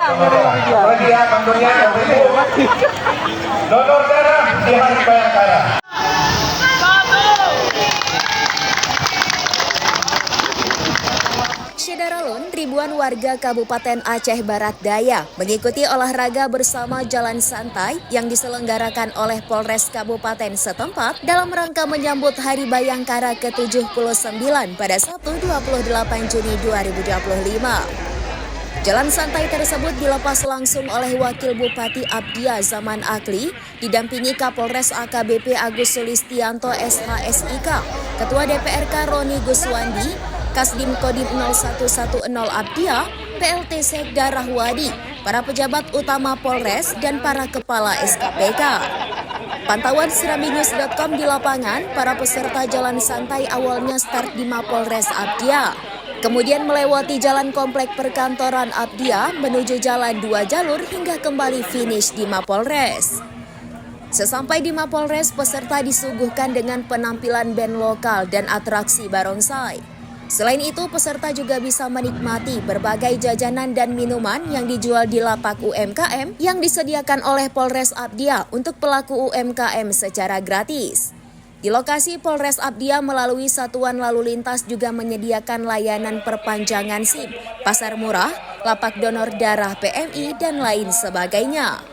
Bagi ya, tentunya donor darah di Hari Bayangkara. Syedaralun, ribuan warga Kabupaten Aceh Barat Daya mengikuti olahraga bersama jalan santai yang diselenggarakan oleh Polres Kabupaten setempat dalam rangka menyambut Hari Bayangkara ke-79 pada Sabtu 28 Juni 2025. Jalan santai tersebut dilepas langsung oleh Wakil Bupati Abdiya Zaman Akli, didampingi Kapolres AKBP Agus Sulistianto SHSIK, Ketua DPRK Roni Guswandi, Kasdim Kodim 0110 Abdiya, PLT Sekda Rahwadi, para pejabat utama Polres, dan para kepala SKPK. Pantauan serambinews.com di lapangan, para peserta jalan santai awalnya start di Mapolres Abdiya. Kemudian melewati jalan komplek perkantoran Abdiya menuju jalan 2 jalur hingga kembali finish di Mapolres. Sesampai di Mapolres, peserta disuguhkan dengan penampilan band lokal dan atraksi barongsai. Selain itu, peserta juga bisa menikmati berbagai jajanan dan minuman yang dijual di lapak UMKM yang disediakan oleh Polres Abdiya untuk pelaku UMKM secara gratis. Di lokasi Polres Abdiya melalui Satuan Lalu Lintas juga menyediakan layanan perpanjangan SIM, pasar murah, lapak donor darah PMI, dan lain sebagainya.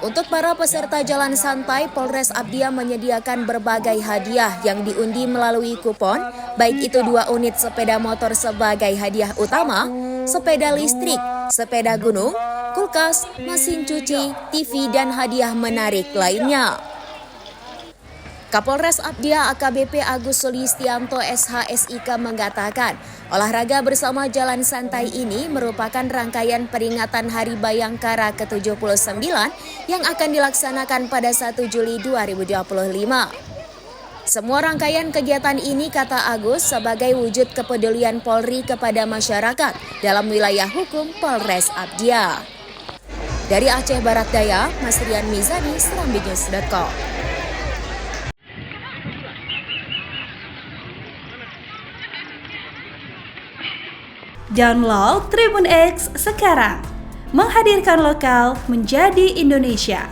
Untuk para peserta jalan santai, Polres Abdiya menyediakan berbagai hadiah yang diundi melalui kupon, baik itu 2 unit sepeda motor sebagai hadiah utama, sepeda listrik, sepeda gunung, kulkas, mesin cuci, TV, dan hadiah menarik lainnya. Kapolres Abdiya AKBP Agus Sulistianto SHSIK mengatakan, olahraga bersama jalan santai ini merupakan rangkaian peringatan Hari Bayangkara ke-79 yang akan dilaksanakan pada 1 Juli 2025. Semua rangkaian kegiatan ini, kata Agus, sebagai wujud kepedulian Polri kepada masyarakat dalam wilayah hukum Polres Abdiya. Dari Aceh Barat Daya, Masrian Mizani, serambinews.com. Download Tribun X sekarang, menghadirkan lokal menjadi Indonesia.